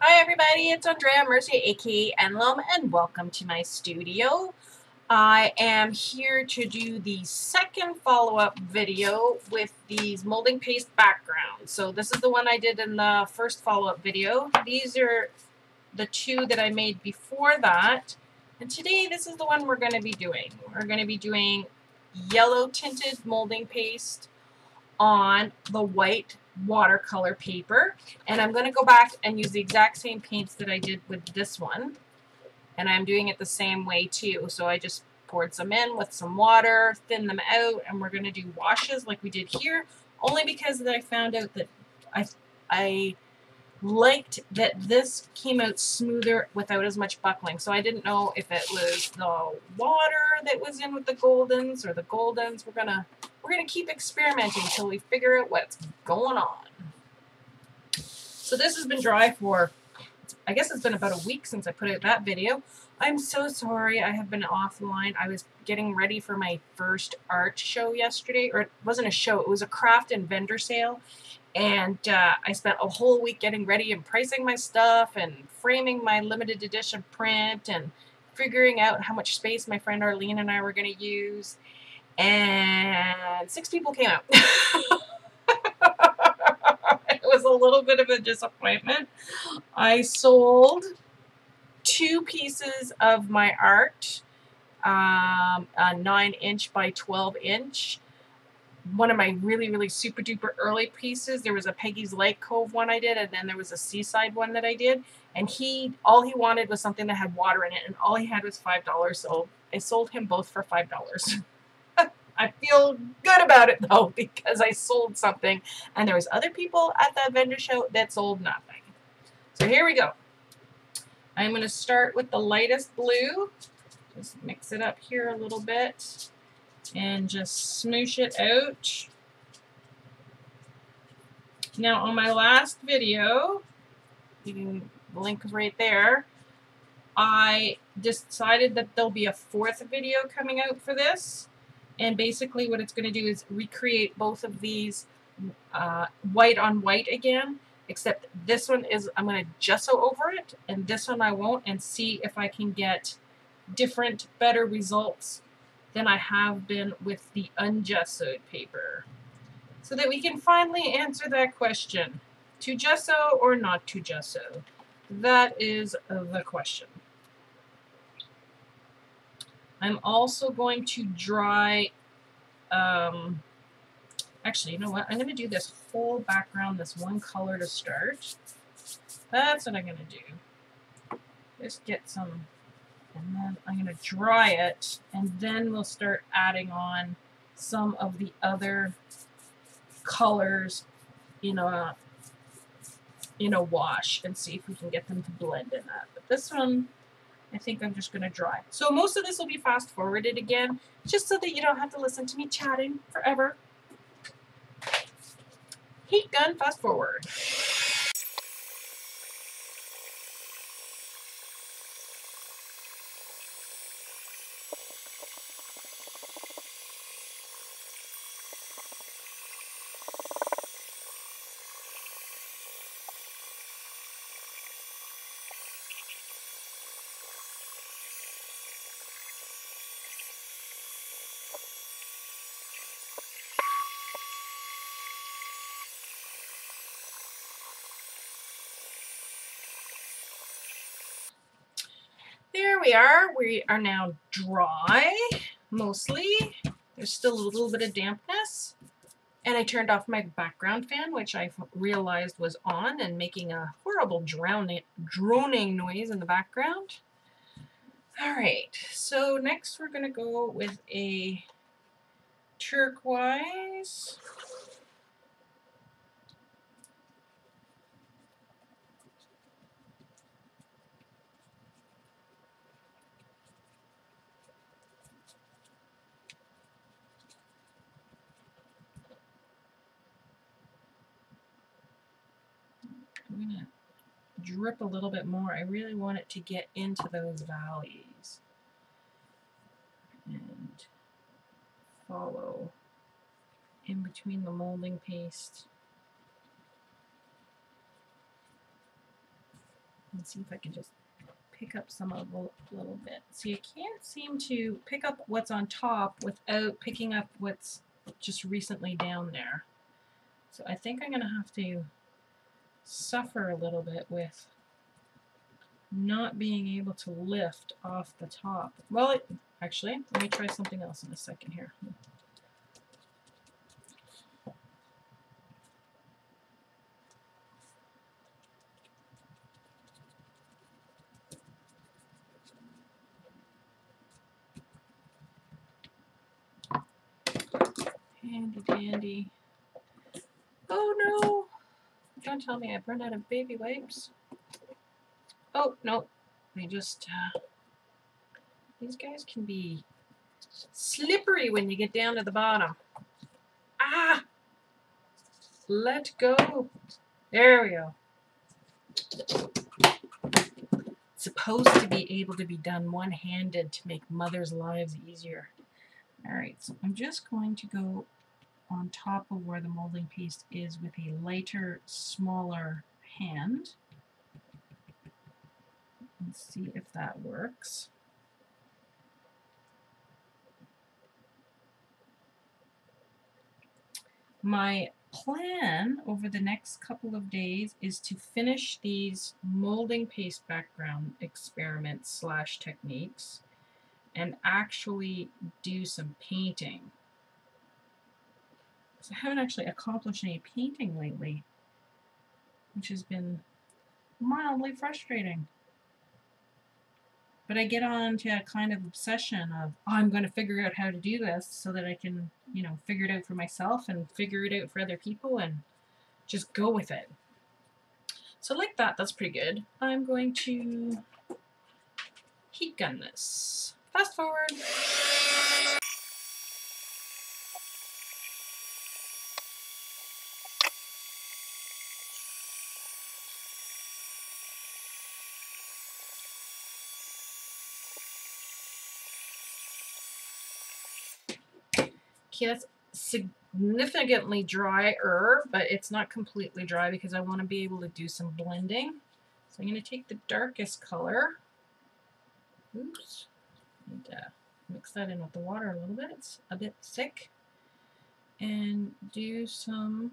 Hi everybody, it's Andrea Mercier, aka Enlum, and welcome to my studio. I am here to do the second follow-up video with these molding paste backgrounds. So this is the one I did in the first follow-up video. These are the two that I made before that. And today this is the one we're going to be doing. We're going to be doing yellow tinted molding paste on the white watercolor paper, and I'm going to go back and use the exact same paints that I did with this one, and I'm doing it the same way too. So I just poured some in with some water, thin them out, and we're going to do washes like we did here, only because I found out that I liked that this came out smoother without as much buckling. So I didn't know if it was the water that was in with the Goldens or the Goldens. We're gonna keep experimenting until we figure out what's going on. So this has been dry for, I guess it's been about a week since I put out that video. I'm so sorry I have been offline. I was getting ready for my first art show yesterday, or it wasn't a show, it was a craft and vendor sale. And I spent a whole week getting ready and pricing my stuff and framing my limited edition print and figuring out how much space my friend Arlene and I were going to use. And 6 people came out. It was a little bit of a disappointment. I sold 2 pieces of my art, a 9-inch by 12-inch. One of my really super duper early pieces. There was a Peggy's Lake Cove one I did, and then there was a Seaside one that I did. And all he wanted was something that had water in it, and all he had was $5. So I sold him both for $5. I feel good about it though, because I sold something, and there was other people at that vendor show that sold nothing. So here we go. I'm going to start with the lightest blue. Just mix it up here a little bit and just smoosh it out. Now on my last video, you can link right there, I decided that there'll be a 4th video coming out for this, and basically what it's going to do is recreate both of these white on white again, except this one is, I'm going to gesso over it, and this one I won't, and see if I can get different, better results than I have been with the ungessoed paper, so that we can finally answer that question. To gesso or not to gesso? That is the question. I'm also going to dry, actually, you know what? I'm going to do this whole background, this one color to start. That's what I'm going to do. Just get some, and then I'm going to dry it, and then we'll start adding on some of the other colors in a wash and see if we can get them to blend in that. But this one, I think I'm just going to dry. So most of this will be fast forwarded again, just so that you don't have to listen to me chatting forever. Heat gun, fast forward. There we are. We are now dry, mostly. There's still a little bit of dampness. And I turned off my background fan, which I realized was on and making a horrible droning noise in the background. Alright, so next we're going to go with a turquoise. I'm going to drip a little bit more. I really want it to get into those valleys and follow in between the molding paste. Let's see if I can just pick up some of a little bit. See, I can't seem to pick up what's on top without picking up what's just recently down there. So I think I'm going to have to suffer a little bit with not being able to lift off the top. Well, actually, let me try something else in a second here. Handy dandy. Oh no! Don't tell me I've run out of baby wipes. Oh, no. They just, these guys can be slippery when you get down to the bottom. Ah! Let go. There we go. It's supposed to be able to be done one-handed to make mothers' lives easier. Alright, so I'm just going to go on top of where the molding paste is with a lighter, smaller hand. Let's see if that works. My plan over the next couple of days is to finish these molding paste background experiments / techniques and actually do some painting. So I haven't actually accomplished any painting lately, which has been mildly frustrating. But I get on to a kind of obsession of, oh, I'm going to figure out how to do this so that I can, you know, figure it out for myself and figure it out for other people and just go with it. So like that, that's pretty good. I'm going to heat gun this. Fast forward. Okay, that's significantly drier, but it's not completely dry because I want to be able to do some blending. So I'm going to take the darkest color. Oops. And mix that in with the water a little bit. It's a bit thick. And do some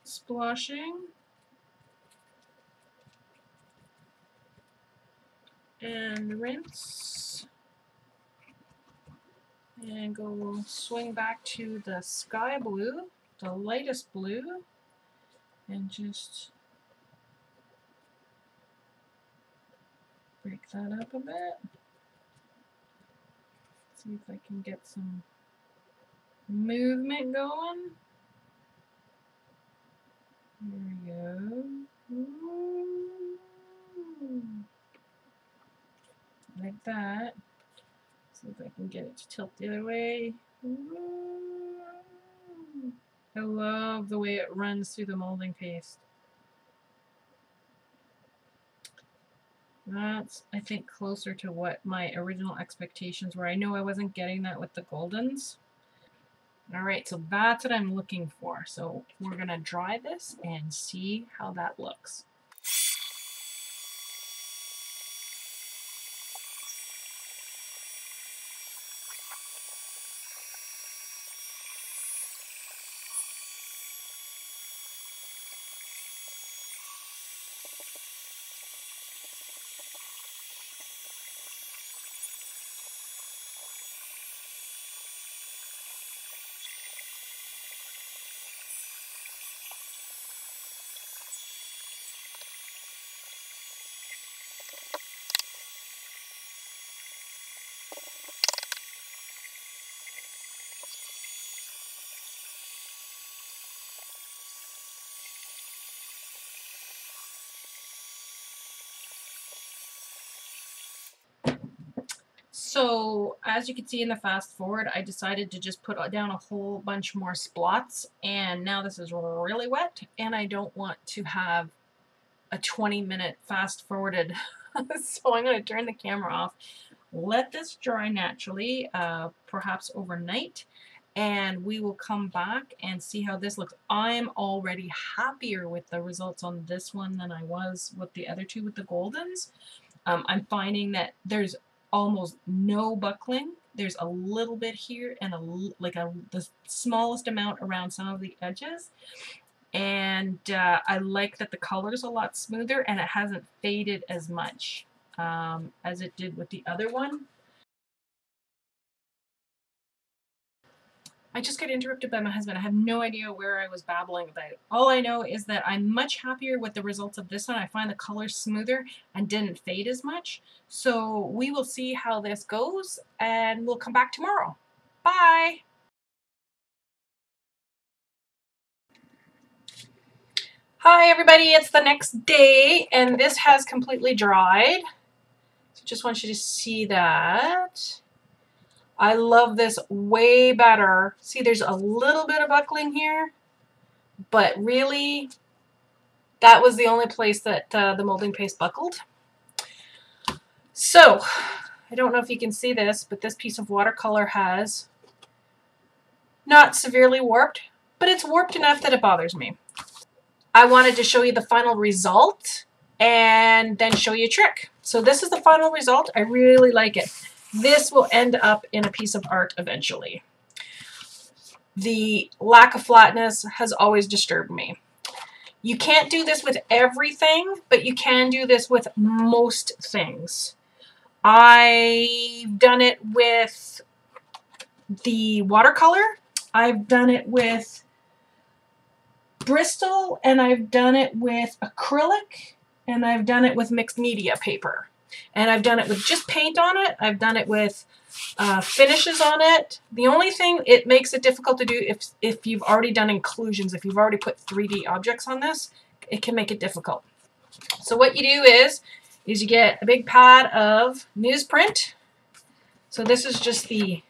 splashing. And rinse. And go swing back to the sky blue, the lightest blue, and just break that up a bit. See if I can get some movement going. There we go. Ooh. Like that. See if I can get it to tilt the other way. Ooh. I love the way it runs through the molding paste. That's, I think, closer to what my original expectations were. I know I wasn't getting that with the Goldens. Alright, so that's what I'm looking for. So we're going to dry this and see how that looks. So as you can see in the fast forward, I decided to just put down a whole bunch more splots, and now this is really wet and I don't want to have a 20-minute fast forwarded. So I'm going to turn the camera off, let this dry naturally, perhaps overnight, and we will come back and see how this looks. I'm already happier with the results on this one than I was with the other two with the Goldens. I'm finding that there's almost no buckling. There's a little bit here and the smallest amount around some of the edges. And I like that the color's a lot smoother and it hasn't faded as much as it did with the other one. I just got interrupted by my husband. I have no idea where I was babbling about. All I know is that I'm much happier with the results of this one. I find the color smoother and didn't fade as much. So we will see how this goes and we'll come back tomorrow. Bye! Hi everybody, it's the next day and this has completely dried. So just want you to see that. I love this way better. See, there's a little bit of buckling here, but really, that was the only place that the molding paste buckled. So, I don't know if you can see this, but this piece of watercolor has not severely warped, but it's warped enough that it bothers me. I wanted to show you the final result and then show you a trick. So this is the final result. I really like it. This will end up in a piece of art eventually. The lack of flatness has always disturbed me. You can't do this with everything, but you can do this with most things. I've done it with the watercolor. I've done it with Bristol, and I've done it with acrylic, and I've done it with mixed media paper. And I've done it with just paint on it. I've done it with finishes on it. The only thing it makes it difficult to do if you've already done inclusions, if you've already put 3D objects on this, it can make it difficult. So what you do is you get a big pad of newsprint. So this is just the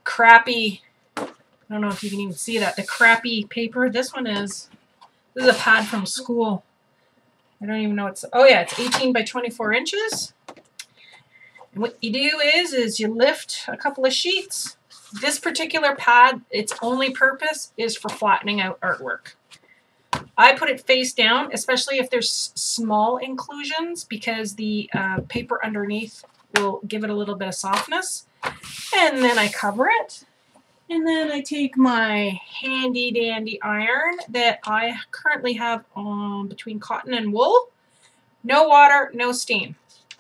crappy, I don't know if you can even see that, the crappy paper. This is a pad from school. I don't even know it's 18 by 24 inches. And what you do is you lift a couple of sheets. This particular pad, its only purpose is for flattening out artwork. I put it face down, especially if there's small inclusions, because the paper underneath will give it a little bit of softness. And then I cover it. And then I take my handy dandy iron that I currently have on between cotton and wool. No water, no steam.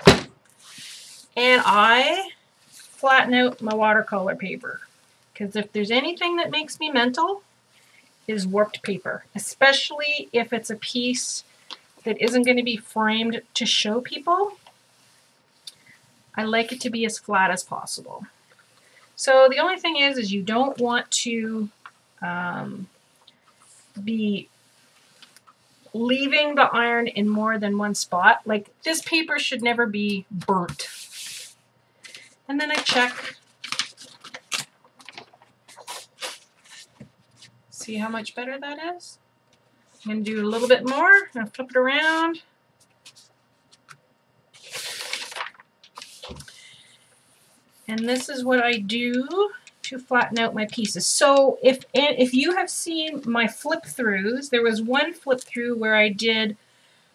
And I flatten out my watercolor paper. Because if there's anything that makes me mental, is warped paper. Especially if it's a piece that isn't going to be framed to show people. I like it to be as flat as possible. So the only thing is you don't want to be leaving the iron in more than one spot. Like this paper should never be burnt. And then I check. See how much better that is? I'm going to do a little bit more. I'm going to flip it around. And this is what I do to flatten out my pieces. So if you have seen my flip throughs, there was one flip through where I did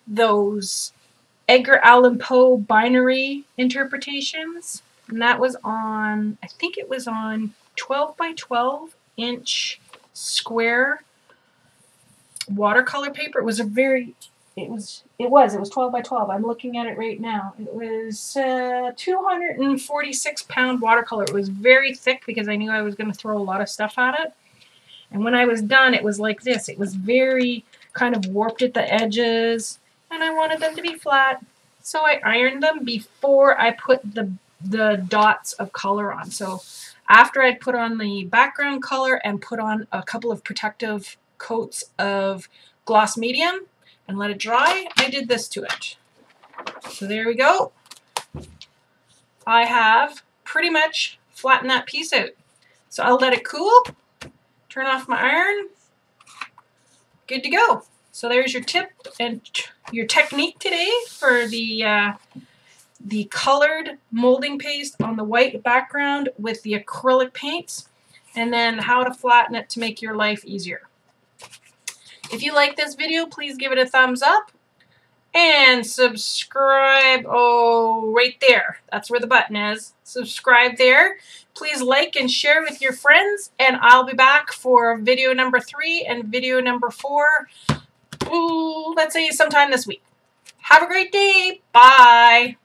those Edgar Allan Poe binary interpretations. And that was on, I think it was on 12 by 12 inch square watercolor paper. It was a very, it was 12 by 12. I'm looking at it right now. It was 246 pound watercolor. It was very thick because I knew I was going to throw a lot of stuff at it. And when I was done, it was like this. It was very kind of warped at the edges, and I wanted them to be flat. So I ironed them before I put the dots of color on. So after I'd put on the background color and put on a couple of protective coats of gloss medium and let it dry, I did this to it. So there we go. I have pretty much flattened that piece out. So I'll let it cool, turn off my iron, good to go. So there's your tip and your technique today for the colored molding paste on the white background with the acrylic paints. and then how to flatten it to make your life easier. If you like this video, please give it a thumbs up and subscribe. Oh, right there. That's where the button is. Subscribe there. Please like and share with your friends, and I'll be back for video number 3 and video number 4. Ooh, let's say sometime this week. Have a great day. Bye.